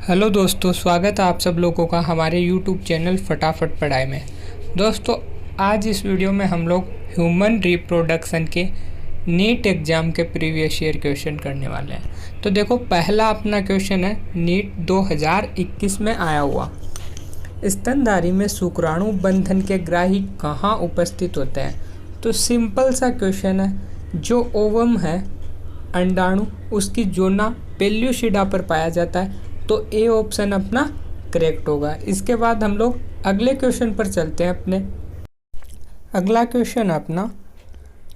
Hello दोस्तों, स्वागत है आप सब लोगों का हमारे यूट्यूब चैनल फटाफट पढ़ाई में। दोस्तों, आज इस वीडियो में हम लोग ह्यूमन रिप्रोडक्शन के नीट एग्ज़ाम के प्रीवियस ईयर क्वेश्चन करने वाले हैं। तो देखो, पहला अपना क्वेश्चन है नीट 2021 में आया हुआ। स्तनधारी में शुक्राणु बंधन के ग्राही कहाँ उपस्थित होते हैं? तो सिंपल सा क्वेश्चन है। जो ओवम है अंडाणु, उसकी जोना पेल्यूसिडा पर पाया जाता है, तो ए ऑप्शन अपना करेक्ट होगा। इसके बाद हम लोग अगले क्वेश्चन पर चलते हैं अपने। अगला क्वेश्चन अपना,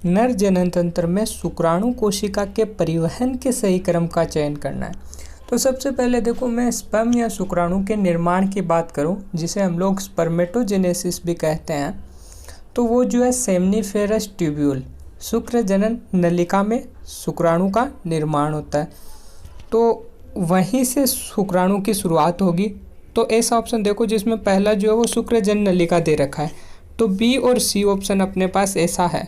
नर जनन तंत्र में शुक्राणु कोशिका के परिवहन के सही क्रम का चयन करना है। तो सबसे पहले देखो, मैं स्पर्म या शुक्राणु के निर्माण की बात करूं, जिसे हम लोग स्पर्मेटोजेनेसिस भी कहते हैं, तो वो जो है सेमनीफेरस ट्यूब्यूल, शुक्र जनन नलिका में शुक्राणु का निर्माण होता है। तो वहीं से शुक्राणु की शुरुआत होगी। तो ऐसा ऑप्शन देखो जिसमें पहला जो है वो शुक्र जन नलिका दे रखा है, तो बी और सी ऑप्शन अपने पास ऐसा है।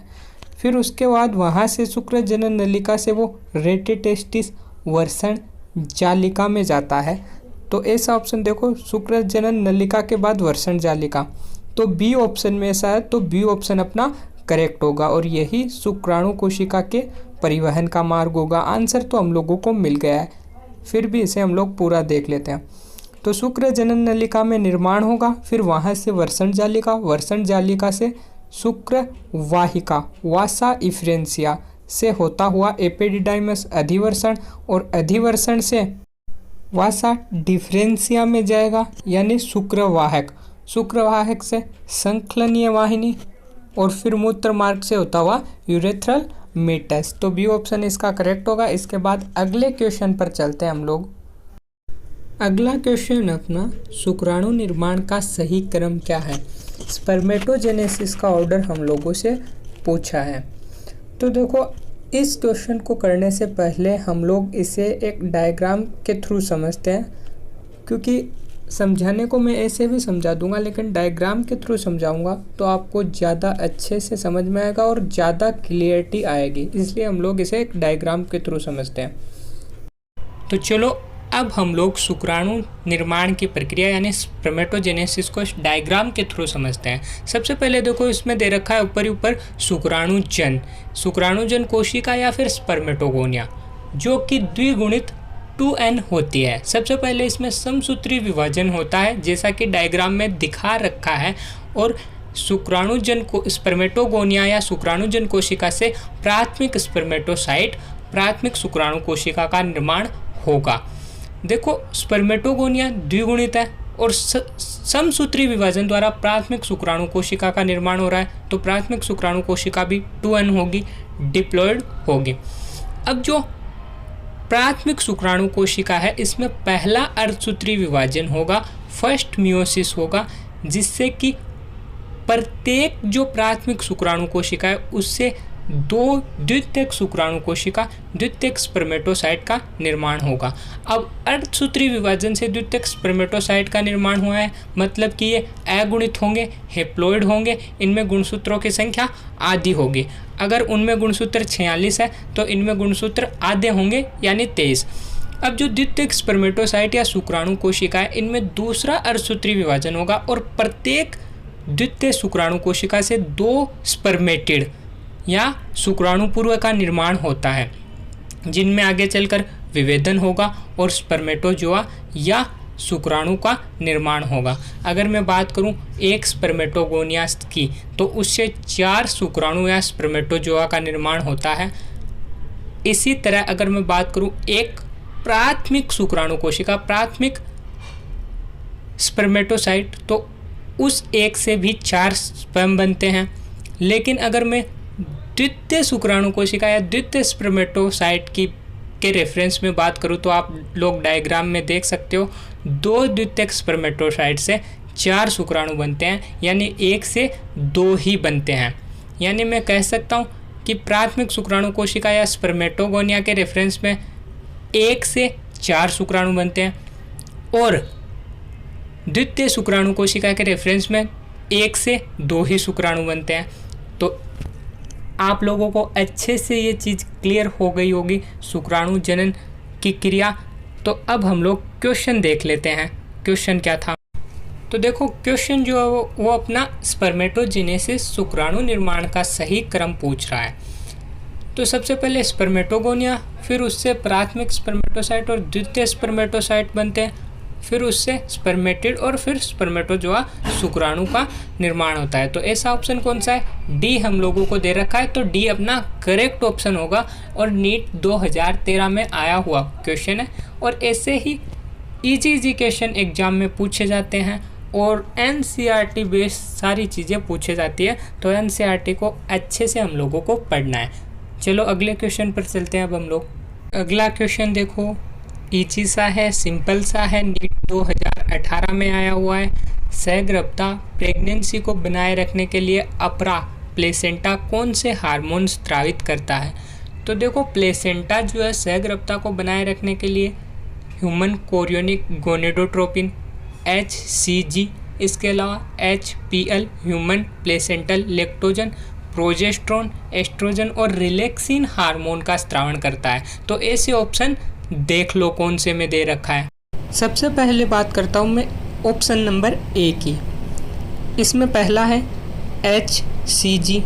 फिर उसके बाद वहाँ से शुक्र जनन नलिका से वो रेटिटेस्टिस वर्षण जालिका में जाता है। तो ऐसा ऑप्शन देखो, शुक्र जनन नलिका के बाद वर्षण जालिका, तो बी ऑप्शन में ऐसा है। तो बी ऑप्शन अपना करेक्ट होगा और यही शुक्राणु कोशिका के परिवहन का मार्ग होगा। आंसर तो हम लोगों को मिल गया है, फिर भी इसे हम लोग पूरा देख लेते हैं। तो शुक्र जनन नलिका में निर्माण होगा, फिर वहाँ से वर्षण जालिका, वर्षण जालिका से शुक्र वाहिका वासा इफ्रेंसिया से होता हुआ एपिडिडाइमस अधिवर्षण, और अधिवर्षण से वासा डिफ्रेंसिया में जाएगा यानी शुक्रवाहक, शुक्रवाहक से संकलनीय वाहिनी, और फिर मूत्र मार्ग से होता हुआ यूरेथ्रल मीटस। तो बी ऑप्शन इसका करेक्ट होगा। इसके बाद अगले क्वेश्चन पर चलते हैं हम लोग। अगला क्वेश्चन अपना, शुक्राणु निर्माण का सही क्रम क्या है? स्पर्मेटोजेनेसिस का ऑर्डर हम लोगों से पूछा है। तो देखो, इस क्वेश्चन को करने से पहले हम लोग इसे एक डायग्राम के थ्रू समझते हैं, क्योंकि समझाने को मैं ऐसे भी समझा दूंगा, लेकिन डायग्राम के थ्रू समझाऊंगा तो आपको ज़्यादा अच्छे से समझ में आएगा और ज़्यादा क्लियरिटी आएगी। इसलिए हम लोग इसे एक डायग्राम के थ्रू समझते हैं। तो चलो, अब हम लोग शुक्राणु निर्माण की प्रक्रिया यानी स्पर्मेटोजेनेसिस को डायग्राम के थ्रू समझते हैं। सबसे पहले देखो, इसमें दे रखा है ऊपर ही ऊपर शुक्राणुजन कोशिका या फिर स्पर्मेटोगोनिया, जो कि द्विगुणित 2n होती है। सबसे पहले इसमें समसूत्री विभाजन होता है, जैसा कि डायग्राम में दिखा रखा है, और शुक्राणुजन को स्पर्मेटोगोनिया या शुक्राणुजन कोशिका से प्राथमिक स्पर्मेटोसाइट, प्राथमिक शुक्राणु कोशिका का निर्माण होगा। देखो, स्पर्मेटोगोनिया द्विगुणित है और समसूत्री विभाजन द्वारा प्राथमिक शुक्राणु कोशिका का निर्माण हो रहा है, तो प्राथमिक शुक्राणु कोशिका भी 2n होगी, डिप्लॉयड होगी। अब जो प्राथमिक शुक्राणु कोशिका है, इसमें पहला अर्धसूत्री विभाजन होगा, फर्स्ट मियोसिस होगा, जिससे कि प्रत्येक जो प्राथमिक शुक्राणु कोशिका है उससे दो द्वितीयक शुक्राणु कोशिका, द्वितीयक स्पर्मेटोसाइट का निर्माण होगा। अब अर्धसूत्री विभाजन से द्वितीयक स्पर्मेटोसाइट का निर्माण हुआ है, मतलब कि ये अगुणित होंगे, हेप्लॉइड होंगे, इनमें गुणसूत्रों की संख्या आधी होगी। अगर उनमें गुणसूत्र 46 है तो इनमें गुणसूत्र आधे होंगे यानी 23। अब जो द्वितीयक स्पर्मेटोसाइट या शुक्राणु कोशिका है, इनमें दूसरा अर्धसूत्री विभाजन होगा और प्रत्येक द्वितीय शुक्राणु कोशिका से 2 स्पर्मेटिड या शुक्राणु पूर्व का निर्माण होता है, जिनमें आगे चलकर विभेदन होगा और स्पर्मेटोजोआ या शुक्राणु का निर्माण होगा। अगर मैं बात करूं एक स्पर्मेटोगोनिया की, तो उससे 4 शुक्राणु या स्पर्मेटोजोआ का निर्माण होता है। इसी तरह अगर मैं बात करूं एक प्राथमिक शुक्राणु कोशिका, प्राथमिक स्पर्मेटोसाइट, तो उस एक से भी 4 स्पर्म बनते हैं। लेकिन अगर मैं द्वितीय शुक्राणु कोशिका या द्वितीय स्पर्मेटोसाइट की के रेफरेंस में बात करूं, तो आप लोग डायग्राम में देख सकते हो, 2 द्वितीयक स्पर्मेटोसाइट से 4 शुक्राणु बनते हैं, यानी 1 से 2 ही बनते हैं। यानी मैं कह सकता हूं कि प्राथमिक शुक्राणु कोशिका या स्पर्मेटोगोनिया के रेफरेंस में 1 से 4 शुक्राणु बनते हैं, और द्वितीय शुक्राणु कोशिका के रेफरेंस में 1 से 2 ही शुक्राणु बनते हैं। तो आप लोगों को अच्छे से ये चीज़ क्लियर हो गई होगी शुक्राणु जनन की क्रिया तो अब हम लोग क्वेश्चन देख लेते हैं, क्वेश्चन क्या था। तो देखो क्वेश्चन जो है वो अपना स्पर्मेटोजेनेसिस शुक्राणु निर्माण का सही क्रम पूछ रहा है। तो सबसे पहले स्पर्मेटोगोनिया, फिर उससे प्राथमिक स्पर्मेटोसाइट और द्वितीय स्पर्मेटोसाइट बनते हैं, फिर उससे स्पर्मेटिड और फिर स्पर्मेटोजोआ शुक्राणु का निर्माण होता है। तो ऐसा ऑप्शन कौन सा है? डी हम लोगों को दे रखा है, तो डी अपना करेक्ट ऑप्शन होगा और नीट 2013 में आया हुआ क्वेश्चन है। और ऐसे ही इजी क्वेश्चन एग्जाम में पूछे जाते हैं और एनसीईआरटी बेस्ड सारी चीज़ें पूछे जाती है, तो एनसीईआरटी को अच्छे से हम लोगों को पढ़ना है। चलो अगले क्वेश्चन पर चलते हैं अब हम लोग। अगला क्वेश्चन देखो इजी सा है, सिंपल सा है, नीट 2018 में आया हुआ है। सहगर्भता प्रेगनेंसी को बनाए रखने के लिए अपरा प्लेसेंटा कौन से हार्मोन स्रावित करता है? तो देखो प्लेसेंटा जो है सहगर्भता को बनाए रखने के लिए ह्यूमन कोरियोनिक गोनेडोट्रोपिन HCG, इसके अलावा HPL human placental lactogen, progesterone, estrogen और रिलैक्सिन हार्मोन का स्रावण करता है। तो ऐसे ऑप्शन देख लो कौन से में दे रखा है। सबसे पहले बात करता हूँ मैं ऑप्शन नंबर ए की। इसमें पहला है HCG,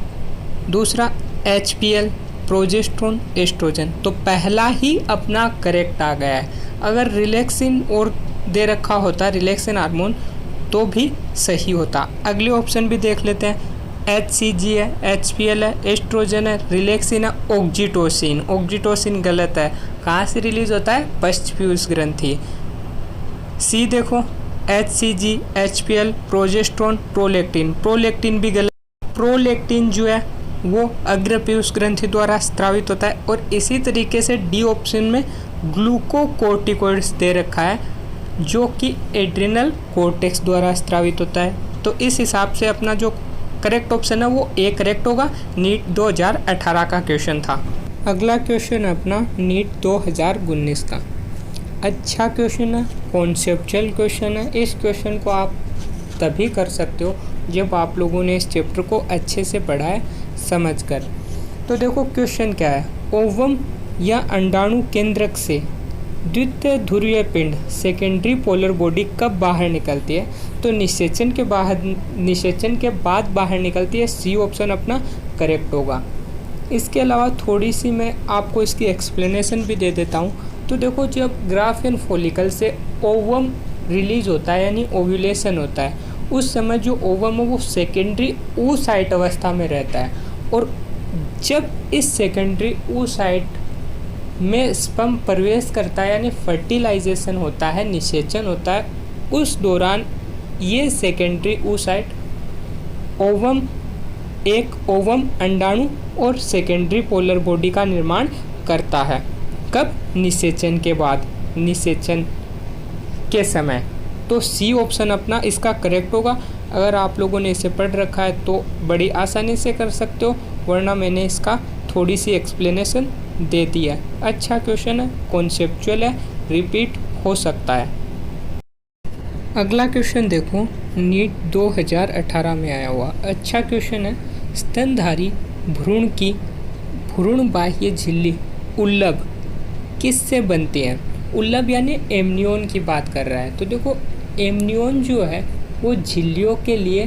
दूसरा HPL प्रोजेस्टेरोन एस्ट्रोजन, तो पहला ही अपना करेक्ट आ गया है। अगर रिलैक्सिन और दे रखा होता रिलैक्सिन हार्मोन तो भी सही होता। अगले ऑप्शन भी देख लेते हैं। HCG है, HPL है, एस्ट्रोजन है, रिलैक्सिन है, ऑक्जीटोसिन। ऑक्जीटोसिन गलत है, कहाँ से रिलीज होता है? पश्चपीयूष ग्रंथि। सी देखो HCG, HPL, progesterone, prolactin. Prolactin भी गलत। प्रोलैक्टिन जो है वो अग्रपीयूष ग्रंथि द्वारा स्रावित होता है। और इसी तरीके से डी ऑप्शन में ग्लूकोकोर्टिकोइड्स दे रखा है जो कि एड्रिनल कॉर्टेक्स द्वारा स्रावित होता है। तो इस हिसाब से अपना जो करेक्ट ऑप्शन है वो ए करेक्ट होगा। नीट 2018 का क्वेश्चन था। अगला क्वेश्चन है अपना नीट 2019 का। अच्छा क्वेश्चन है, कॉन्सेप्चुअल क्वेश्चन है। इस क्वेश्चन को आप तभी कर सकते हो जब आप लोगों ने इस चैप्टर को अच्छे से पढ़ा है समझकर। तो देखो क्वेश्चन क्या है, ओवम या अंडाणु केंद्रक से द्वितीय ध्रुवीय पिंड सेकेंडरी पोलर बॉडी कब बाहर निकलती है? तो निषेचन के बाद बाहर निकलती है। सी ऑप्शन अपना करेक्ट होगा। इसके अलावा थोड़ी सी मैं आपको इसकी एक्सप्लेनेशन भी दे देता हूँ। तो देखो जब ग्राफियन फॉलिकल से ओवम रिलीज होता है यानी ओव्यूलेशन होता है, उस समय जो ओवम है वो सेकेंडरी oocyte अवस्था में रहता है। और जब इस सेकेंडरी oocyte में स्पर्म प्रवेश करता है यानी फर्टिलाइजेशन होता है, निषेचन होता है, उस दौरान ये सेकेंडरी oocyte ओवम अंडाणु और सेकेंडरी पोलर बॉडी का निर्माण करता है। कब? निषेचन के बाद, निषेचन के समय। तो सी ऑप्शन अपना इसका करेक्ट होगा। अगर आप लोगों ने इसे पढ़ रखा है तो बड़ी आसानी से कर सकते हो, वरना मैंने इसका थोड़ी सी एक्सप्लेनेशन दे दी है। अच्छा क्वेश्चन है, कॉन्सेप्चुअल है, रिपीट हो सकता है। अगला क्वेश्चन देखो नीट 2018 में आया हुआ अच्छा क्वेश्चन है। स्तनधारी भ्रूण की भ्रूण बाह्य झिल्ली उल्लभ किससे बनती है? उल्लभ यानी एमनियोन की बात कर रहा है। तो देखो एमनियोन जो है वो झिल्लियों के लिए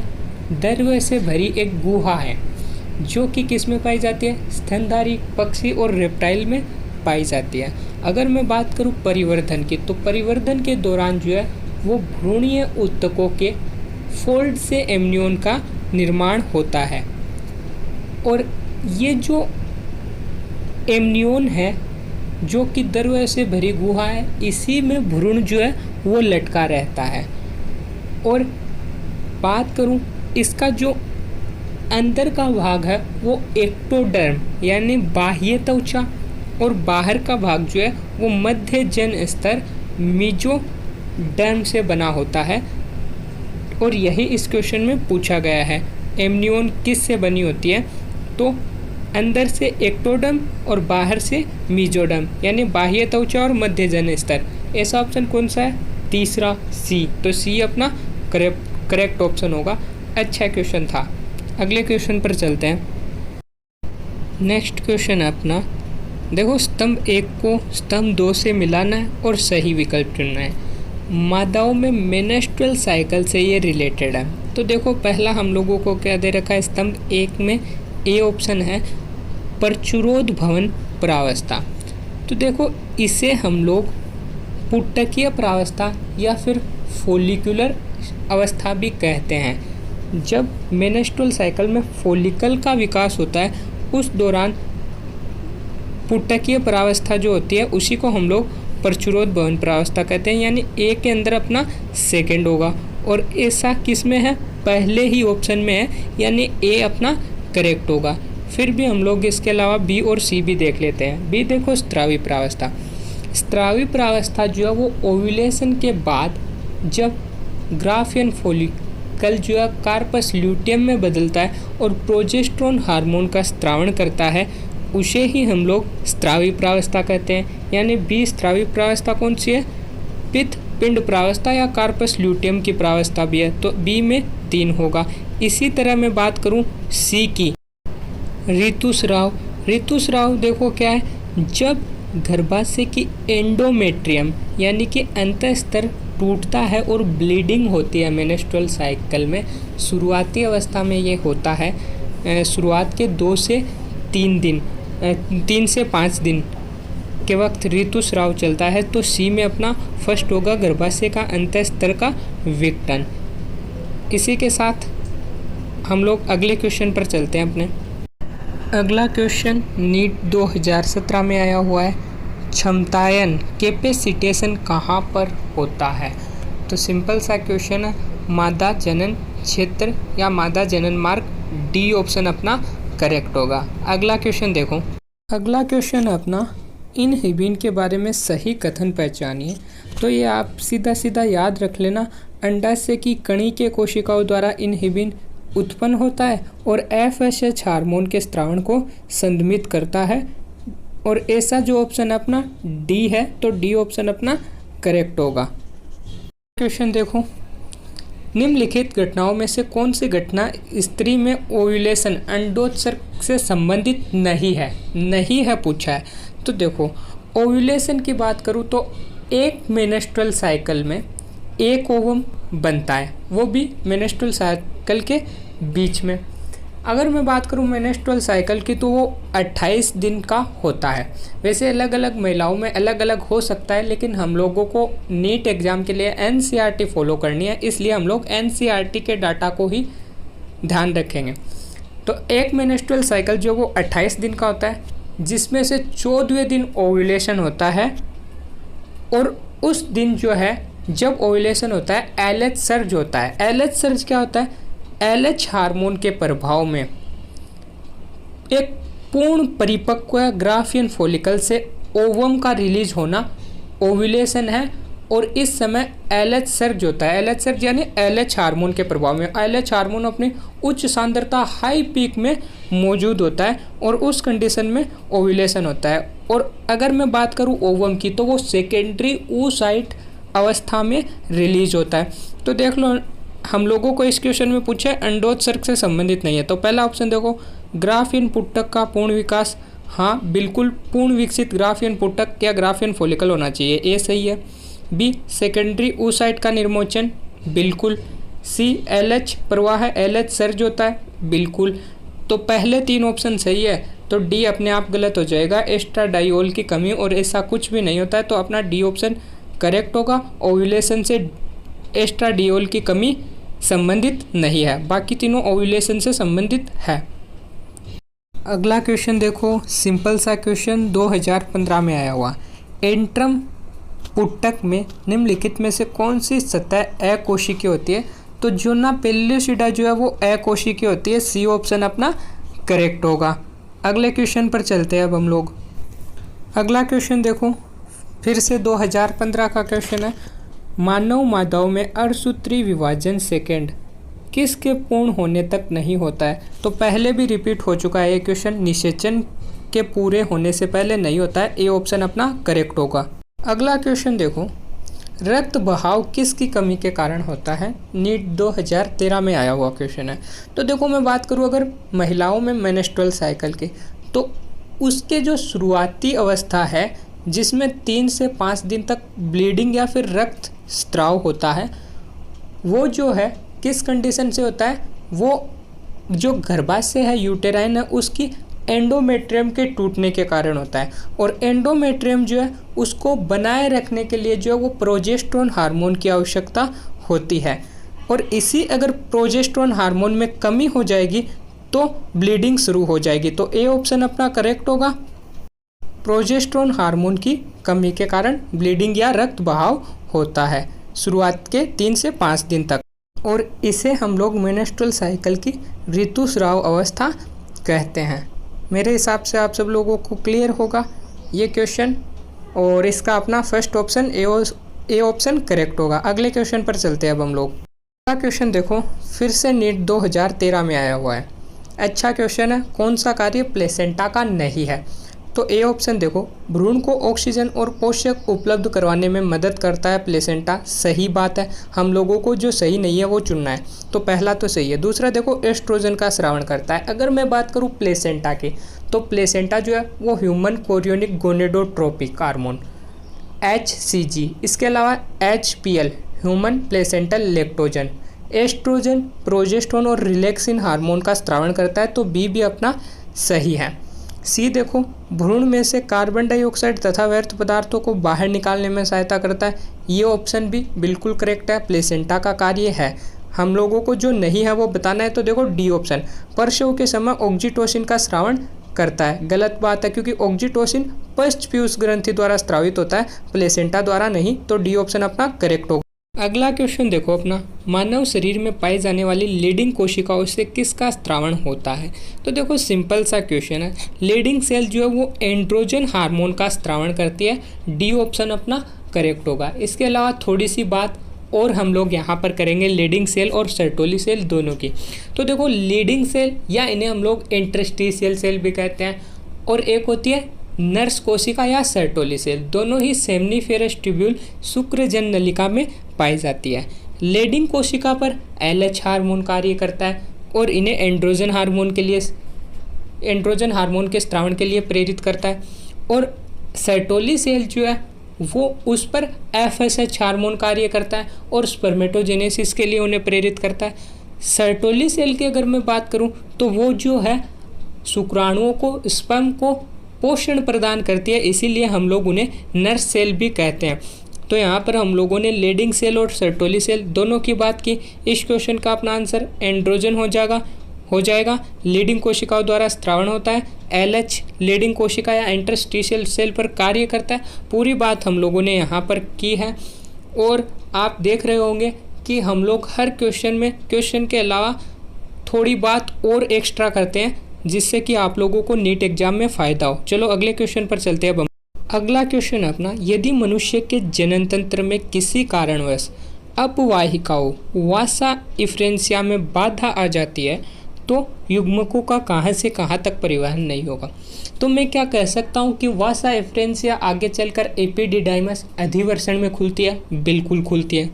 द्रव्य से भरी एक गुहा है जो कि किस में पाई जाती है? स्तनधारी पक्षी और रेप्टाइल में पाई जाती है। अगर मैं बात करूं परिवर्धन की, तो परिवर्धन के दौरान जो है वो भ्रूणीय ऊतकों के फोल्ड से एमनियोन का निर्माण होता है। और ये जो एमनियोन है जो कि द्रव्य से भरी गुहा है, इसी में भ्रूण जो है वो लटका रहता है। और बात करूं इसका जो अंदर का भाग है वो एक्टोडर्म यानी बाह्य त्वचा, और बाहर का भाग जो है वो मध्य जन स्तर मीजोडर्म से बना होता है। और यही इस क्वेश्चन में पूछा गया है, एमनियोन किस से बनी होती है? तो अंदर से एक्टोडर्म और बाहर से मीजोडर्म यानी बाह्य त्वचा और मध्य जन स्तर। ऐसा ऑप्शन कौन सा है? तीसरा सी। तो सी अपना करेक्ट ऑप्शन होगा। अच्छा क्वेश्चन था। अगले क्वेश्चन पर चलते हैं। नेक्स्ट क्वेश्चन है अपना देखो स्तंभ 1 को स्तंभ 2 से मिलाना है और सही विकल्प चुनना है। मादाओं में मेनेस्ट्रुअल साइकिल से ये रिलेटेड है। तो देखो पहला हम लोगों को क्या दे रखा है, स्तंभ 1 में ए ऑप्शन है प्रचुरोध भवन प्रावस्था। तो देखो इसे हम लोग पुटकीय प्रावस्था या फिर फोलिकुलर अवस्था भी कहते हैं। जब मेनेस्ट्रुअल साइकिल में फोलिकल का विकास होता है उस दौरान पुटकीय प्रावस्था जो होती है उसी को हम लोग प्रचुरोध भवन प्रावस्था कहते हैं, यानी ए के अंदर अपना सेकंड होगा और ऐसा किस में है, पहले ही ऑप्शन में है, यानी ए अपना करेक्ट होगा। फिर भी हम लोग इसके अलावा बी और सी भी देख लेते हैं। बी देखो स्त्रावी प्रावस्था। स्त्रावी प्रावस्था जो है वो ओव्यूलेशन के बाद जब ग्राफियन फोलिकल जो है कार्पस ल्यूटियम में बदलता है और प्रोजेस्टेरोन हार्मोन का स्त्रावण करता है उसे ही हम लोग स्त्रावी प्रावस्था कहते हैं। यानी बी स्त्रावी प्रावस्था कौन सी है, पित्त पिंड प्रावस्था या कार्पस ल्यूटियम की प्रावस्था भी है, तो बी में 3 होगा। इसी तरह मैं बात करूं सी की, ऋतुस्राव। ऋतुस्राव देखो क्या है, जब गर्भाशय की एंडोमेट्रियम यानी कि अंतःस्तर टूटता है और ब्लीडिंग होती है मेनेस्ट्रुअल साइकिल में, शुरुआती अवस्था में ये होता है। शुरुआत के 2 से 3 दिन 3 से 5 दिन के वक्त ऋतुस्राव चलता है। तो सी में अपना फर्स्ट होगा गर्भाशय का अंतःस्तर का विघटन। इसी के साथ हम लोग अगले क्वेश्चन पर चलते हैं अपने। अगला क्वेश्चन नीट 2017 में आया हुआ है, क्षमतायन कैपेसिटेशन कहाँ पर होता है। तो सिंपल सा क्वेश्चन है, मादा जनन क्षेत्र या मादा जनन मार्ग, डी ऑप्शन अपना करेक्ट होगा। अगला क्वेश्चन देखो, अगला क्वेश्चन है अपना इनहिबिन के बारे में सही कथन पहचानिए। तो ये आप सीधा सीधा याद रख लेना, अंडाशय की कणी के कोशिकाओं द्वारा इनहिबिन उत्पन्न होता है और एफएसएच हार्मोन के स्त्रावण को संदमित करता है और ऐसा जो ऑप्शन अपना डी है, तो डी ऑप्शन अपना करेक्ट होगा। क्वेश्चन देखो, निम्नलिखित घटनाओं में से कौन सी घटना स्त्री में ओव्यूलेशन अंडोत्सर्ग से संबंधित नहीं है पूछा है। तो देखो ओव्यूलेशन की बात करूँ तो एक मेनेस्ट्रुअल साइकिल में एक ओवम बनता है, वो भी मेनेस्ट्रुअल साइकिल के बीच में। अगर मैं बात करूं मेनेस्ट्रुअल साइकिल की तो वो 28 दिन का होता है। वैसे अलग अलग महिलाओं में अलग अलग हो सकता है, लेकिन हम लोगों को नीट एग्ज़ाम के लिए एनसीईआरटी फॉलो करनी है, इसलिए हम लोग एनसीईआरटी के डाटा को ही ध्यान रखेंगे। तो एक मेनेस्ट्रुअल साइकिल जो वो 28 दिन का होता है, जिसमें से 14वें दिन ओव्यूलेशन होता है और उस दिन जो है जब ओव्यूलेशन होता है एलएच सर्ज होता है। एलएच सर्ज क्या होता है, एलएच हार्मोन के प्रभाव में एक पूर्ण परिपक्व ग्राफियन फॉलिकल से ओवम का रिलीज होना ओव्यूलेशन है और इस समय एलएच सर्ज होता है। एलएच सर्ज यानी एलएच हार्मोन के प्रभाव में एलएच हार्मोन अपनी उच्च सांद्रता हाई पीक में मौजूद होता है और उस कंडीशन में ओव्यूलेशन होता है। और अगर मैं बात करूं ओवम की तो वो सेकेंडरी oocyte अवस्था में रिलीज होता है। तो देख लो हम लोगों को इस क्वेश्चन में पूछा है अंडोत्सर्ग से संबंधित नहीं है, तो पहला ऑप्शन देखो ग्राफियन पुटक का पूर्ण विकास, हाँ बिल्कुल पूर्ण विकसित ग्राफियन पुटक या ग्राफियन फॉलिकल होना चाहिए, ए सही है। बी सेकेंडरी oocyte का निर्मोचन, बिल्कुल। सी एलएच प्रवाह है, एलएच सर्ज होता है, बिल्कुल। तो पहले 3 ऑप्शन सही है, तो डी अपने आप गलत हो जाएगा, एस्ट्राडाइओल की कमी, और ऐसा कुछ भी नहीं होता है, तो अपना डी ऑप्शन करेक्ट होगा। ओव्यूलेशन से एस्ट्राडियोल की कमी संबंधित नहीं है, बाकी तीनों ओव्यूलेशन से संबंधित है। अगला क्वेश्चन देखो, सिंपल सा क्वेश्चन 2015 में आया हुआ, एंट्रम पुटक में निम्नलिखित में से कौन सी सतह अकोशिकीय होती है। तो जोना पेल्यूसिडा जो है वो अकोशिकीय होती है, सी ऑप्शन अपना करेक्ट होगा। अगले क्वेश्चन पर चलते हैं अब हम लोग। अगला क्वेश्चन देखो, फिर से 2015 का क्वेश्चन है, मानव मादाओं में अर्धसूत्री विभाजन सेकेंड किसके पूर्ण होने तक नहीं होता है। तो पहले भी रिपीट हो चुका है ये क्वेश्चन, निषेचन के पूरे होने से पहले नहीं होता है, ए ऑप्शन अपना करेक्ट होगा। अगला क्वेश्चन देखो, रक्त बहाव किसकी कमी के कारण होता है। नीट 2013 में आया हुआ क्वेश्चन है। तो देखो मैं बात करूँ अगर महिलाओं में मेनेस्ट्रुअल साइकिल की, तो उसके जो शुरुआती अवस्था है जिसमें 3 से 5 दिन तक ब्लीडिंग या फिर रक्त स्त्राव होता है, वो जो है किस कंडीशन से होता है, वो जो गर्भाशय है, यूटेराइन है, उसकी एंडोमेट्रियम के टूटने के कारण होता है। और एंडोमेट्रियम जो है उसको बनाए रखने के लिए जो है वो प्रोजेस्टेरोन हार्मोन की आवश्यकता होती है। और इसी अगर प्रोजेस्टेरोन हार्मोन में कमी हो जाएगी तो ब्लीडिंग शुरू हो जाएगी। तो ए ऑप्शन अपना करेक्ट होगा। प्रोजेस्टेरोन हार्मोन की कमी के कारण ब्लीडिंग या रक्त बहाव होता है शुरुआत के 3 से 5 दिन तक, और इसे हम लोग मेंस्ट्रुअल साइकिल की ऋतुस्राव अवस्था कहते हैं। मेरे हिसाब से आप सब लोगों को क्लियर होगा ये क्वेश्चन, और इसका अपना first option A option correct होगा। अगले क्वेश्चन पर चलते हैं अब हम लोग। अगला क्वेश्चन देखो, फिर से नीट 2013 में आया हुआ है। अच्छा क्वेश्चन है। कौन सा कार्य प्लेसेंटा का नहीं है? तो ए ऑप्शन देखो, भ्रूण को ऑक्सीजन और पोषक उपलब्ध करवाने में मदद करता है प्लेसेंटा। सही बात है, हम लोगों को जो सही नहीं है वो चुनना है, तो पहला तो सही है। दूसरा देखो, एस्ट्रोजन का स्रावण करता है। अगर मैं बात करूँ प्लेसेंटा की, तो प्लेसेंटा जो है वो human chorionic gonadotropic hormone HCG, इसके अलावा HPL human placental lactogen, estrogen, progesterone और रिलैक्सिन हार्मोन का स्रावण करता है। तो बी भी अपना सही है। सी देखो, भ्रूण में से कार्बन डाइऑक्साइड तथा व्यर्थ पदार्थों को बाहर निकालने में सहायता करता है। ये ऑप्शन भी बिल्कुल करेक्ट है, प्लेसेंटा का कार्य है। हम लोगों को जो नहीं है वो बताना है। तो देखो डी ऑप्शन, प्रसव के समय ऑक्सीटोसिन का स्रावण करता है। गलत बात है, क्योंकि ऑक्सीटोसिन पश्च पीयूष ग्रंथि द्वारा स्रावित होता है, प्लेसेंटा द्वारा नहीं। तो डी ऑप्शन अपना करेक्ट होगा। अगला क्वेश्चन देखो अपना, मानव शरीर में पाई जाने वाली लीडिंग कोशिकाओं से किसका स्रावण होता है? तो देखो सिंपल सा क्वेश्चन है। लीडिंग सेल जो है वो एंड्रोजन हार्मोन का स्रावण करती है। डी ऑप्शन अपना करेक्ट होगा। इसके अलावा थोड़ी सी बात और हम लोग यहाँ पर करेंगे लीडिंग सेल और सर्टोली सेल दोनों की। तो देखो लीडिंग सेल या इन्हें हम लोग इंटरस्टिशियल सेल भी कहते हैं, और एक होती है नर्स कोशिका या सर्टोली सेल। दोनों ही सेमनीफेरस ट्यूब्यूल शुक्रजन नलिका में पाई जाती है। लीडिंग कोशिका पर LH हार्मोन कार्य करता है और इन्हें एंड्रोजन हार्मोन के स्रावण के लिए प्रेरित करता है। और सर्टोली सेल जो है वो उस पर FSH हार्मोन कार्य करता है और स्पर्मेटोजेनेसिस के लिए उन्हें प्रेरित करता है। सर्टोली सेल की अगर मैं बात करूं तो वो जो है शुक्राणुओं को, स्पर्म को पोषण प्रदान करती है, इसीलिए हम लोग उन्हें नर्स सेल भी कहते हैं। तो यहाँ पर हम लोगों ने लीडिंग सेल और सर्टोली सेल दोनों की बात की। इस क्वेश्चन का अपना आंसर एंड्रोजन हो जाएगा। लीडिंग कोशिकाओं द्वारा स्रावण होता है। LH लीडिंग कोशिका या इंटरस्टिशियल सेल पर कार्य करता है। पूरी बात हम लोगों ने यहाँ पर की है, और आप देख रहे होंगे कि हम लोग हर क्वेश्चन के अलावा थोड़ी बात और एक्स्ट्रा करते हैं, जिससे कि आप लोगों को नीट एग्जाम में फ़ायदा हो। चलो अगले क्वेश्चन पर चलते हैं अब हम। अगला क्वेश्चन अपना, यदि मनुष्य के जनन तंत्र में किसी कारणवश अपवाहिकाओं वासा इफ्रेंसिया में बाधा आ जाती है तो युग्मकों का कहाँ से कहाँ तक परिवहन नहीं होगा। तो मैं क्या कह सकता हूँ कि वासा इफ्रेंसिया आगे चलकर एपिडिडाइमस अधिवर्षण में खुलती है? बिल्कुल खुलती है।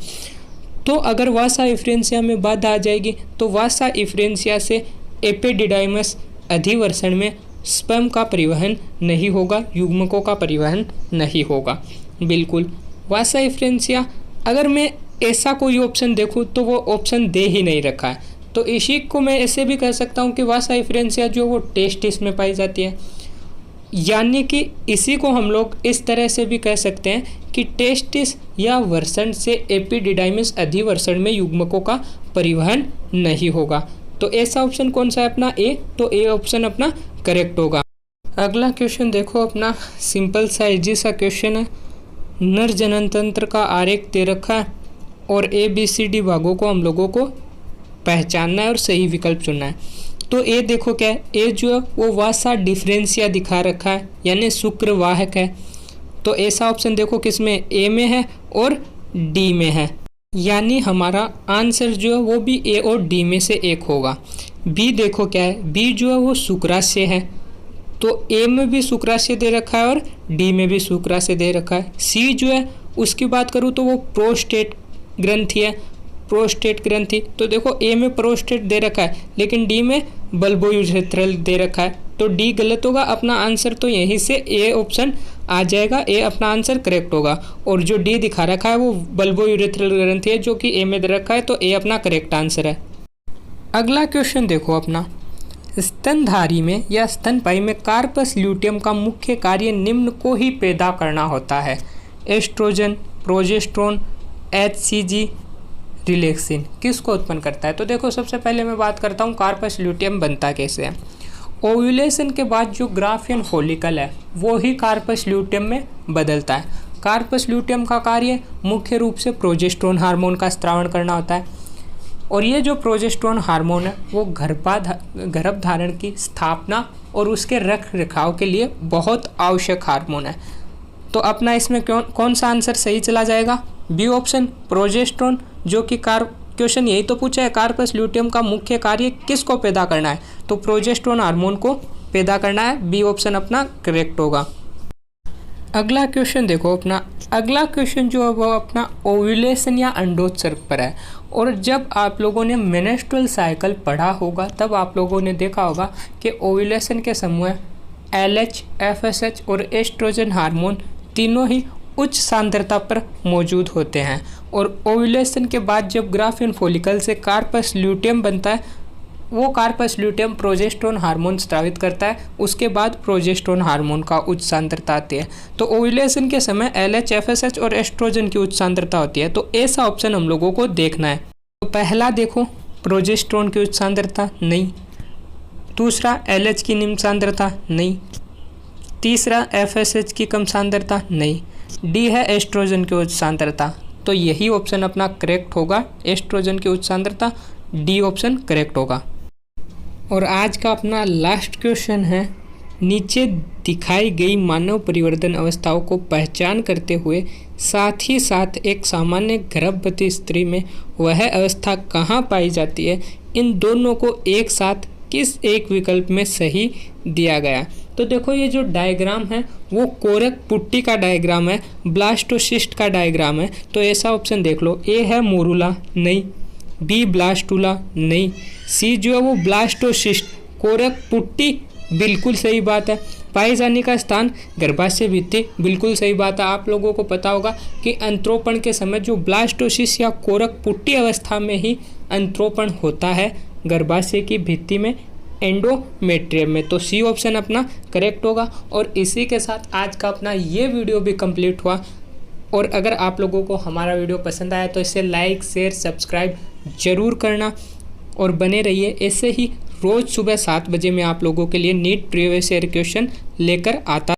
तो अगर वासा इफ्रेंसिया में बाधा आ जाएगी तो वासा इफ्रेंसिया से एपिडिडाइमस अधिवर्षण में स्पर्म का परिवहन नहीं होगा, युग्मकों का परिवहन नहीं होगा। बिल्कुल वासा इफ्रेंसिया, अगर मैं ऐसा कोई ऑप्शन देखूँ तो वो ऑप्शन दे ही नहीं रखा है। तो इसी को मैं ऐसे भी कह सकता हूँ कि वासा इफ्रेंसिया जो वो टेस्टिस में पाई जाती है, यानी कि इसी को हम लोग इस तरह से भी कह सकते हैं कि टेस्टिस या वर्षण से एपिडिडाइमस अधिवर्षण में युग्मकों का परिवहन नहीं होगा। तो ऐसा ऑप्शन कौन सा है अपना? ए। तो ए ऑप्शन अपना करेक्ट होगा। अगला क्वेश्चन देखो अपना, सिंपल सा इजी सा क्वेश्चन है। नर जनन तंत्र का आरेख दे रखा है और ABCD भागों को हम लोगों को पहचानना है और सही विकल्प चुनना है। तो ए देखो क्या है, ए जो है वो वासा डिफरेंसिया दिखा रखा है, यानी शुक्रवाहक है। तो ऐसा ऑप्शन देखो किसमें, ए में है और डी में है, यानी हमारा आंसर जो है वो भी ए और डी में से एक होगा। बी देखो क्या है, बी जो है वो शुक्राशय है, तो ए में भी शुक्राशय दे रखा है और डी में भी शुक्राशय दे रखा है। सी जो है उसकी बात करूँ तो वो प्रोस्टेट ग्रंथि है, प्रोस्टेट ग्रंथि। तो देखो ए में प्रोस्टेट दे रखा है लेकिन डी में बल्बोयुरेथ्रल दे रखा है, तो डी गलत होगा। अपना आंसर तो यहीं से ए ऑप्शन आ जाएगा, ए अपना आंसर करेक्ट होगा। और जो डी दिखा रखा है वो बल्बोयूरेथ्रल ग्रंथि है जो कि ए में दे रखा है, तो ए अपना करेक्ट आंसर है। अगला क्वेश्चन देखो अपना, स्तनधारी में या स्तनपायी में कार्पस ल्यूटियम का मुख्य कार्य निम्न को ही पैदा करना होता है। Estrogen, progesterone, HCG, relaxin. किसको उत्पन्न करता है? तो देखो सबसे पहले मैं बात करता हूँ कार्पस ल्यूटियम बनता कैसे है। ओव्यूलेशन के बाद जो ग्राफियन फॉलिकल है वो ही कार्पस ल्यूटियम में बदलता है। कार्पस ल्यूटियम का कार्य मुख्य रूप से प्रोजेस्टेरोन हार्मोन का स्त्रावण करना होता है, और ये जो प्रोजेस्टेरोन हार्मोन है वो गर्भधारण की स्थापना और उसके रख रखाव के लिए बहुत आवश्यक हार्मोन है। तो अपना इसमें कौन सा आंसर सही चला जाएगा? बी ऑप्शन, प्रोजेस्टेरोन, जो कि क्वेश्चन यही तो पूछा है, कार्पस ल्यूटियम का मुख्य कार्य किसको पैदा करना है, तो प्रोजेस्टेरोन हार्मोन को पैदा करना है। बी ऑप्शन अपना करेक्ट होगा। अगला क्वेश्चन देखो अपना, अगला क्वेश्चन जो है वो अपना ओव्यूलेशन या अंडोत्सर्ग पर है। और जब आप लोगों ने मेंस्ट्रुअल साइकिल पढ़ा होगा तब आप लोगों ने देखा होगा कि ओव्यूलेशन के समय LH, FSH और एस्ट्रोजन हार्मोन तीनों ही उच्च सांद्रता पर मौजूद होते हैं। और ओव्यूलेशन के बाद जब ग्राफियन फॉलिकल से कार्पस ल्यूटियम बनता है, वो कार्पस ल्यूटियम प्रोजेस्टेरोन हार्मोन स्रावित करता है, उसके बाद प्रोजेस्टेरोन हार्मोन का उच्च सांद्रता आती है। तो ओव्यूलेशन के समय LH, FSH और एस्ट्रोजन की उच्च सांद्रता होती है। तो ऐसा ऑप्शन हम लोगों को देखना है। तो पहला देखो प्रोजेस्टेरोन की उच्च सांद्रता नहीं, दूसरा LH की निम्न सांद्रता नहीं, तीसरा FSH की कम सांद्रता नहीं, डी है एस्ट्रोजन की उच्च सांद्रता। तो यही ऑप्शन अपना करेक्ट होगा, एस्ट्रोजन की उच्च सांद्रता, डी ऑप्शन करेक्ट होगा। और आज का अपना लास्ट क्वेश्चन है, नीचे दिखाई गई मानव परिवर्तन अवस्थाओं को पहचान करते हुए साथ ही साथ एक सामान्य गर्भवती स्त्री में वह अवस्था कहाँ पाई जाती है, इन दोनों को एक साथ किस एक विकल्प में सही दिया गया। तो देखो ये जो डायग्राम है वो कोरक पुट्टी का डायग्राम है, ब्लास्टोसिस्ट का डायग्राम है। तो ऐसा ऑप्शन देख लो, ए है मोरूला नहीं, बी ब्लास्टूला नहीं, सी जो है वो ब्लास्टोसिस्ट कोरक पुट्टी बिल्कुल सही बात है। पाए जाने का स्थान गर्भाशय भित्ति बिल्कुल सही बात है। आप लोगों को पता होगा कि अंत्रोपण के समय जो ब्लास्टोसिस या कोरक पुट्टी अवस्था में ही अंत्रोपण होता है गर्भाशय की भित्ति में, एंडोमेट्रियम में। तो सी ऑप्शन अपना करेक्ट होगा। और इसी के साथ आज का अपना ये वीडियो भी कंप्लीट हुआ। और अगर आप लोगों को हमारा वीडियो पसंद आया तो इसे लाइक, शेयर, सब्सक्राइब जरूर करना और बने रहिए ऐसे ही। रोज़ सुबह 7 बजे मैं आप लोगों के लिए नीट प्रीवियस ईयर क्वेश्चन लेकर आता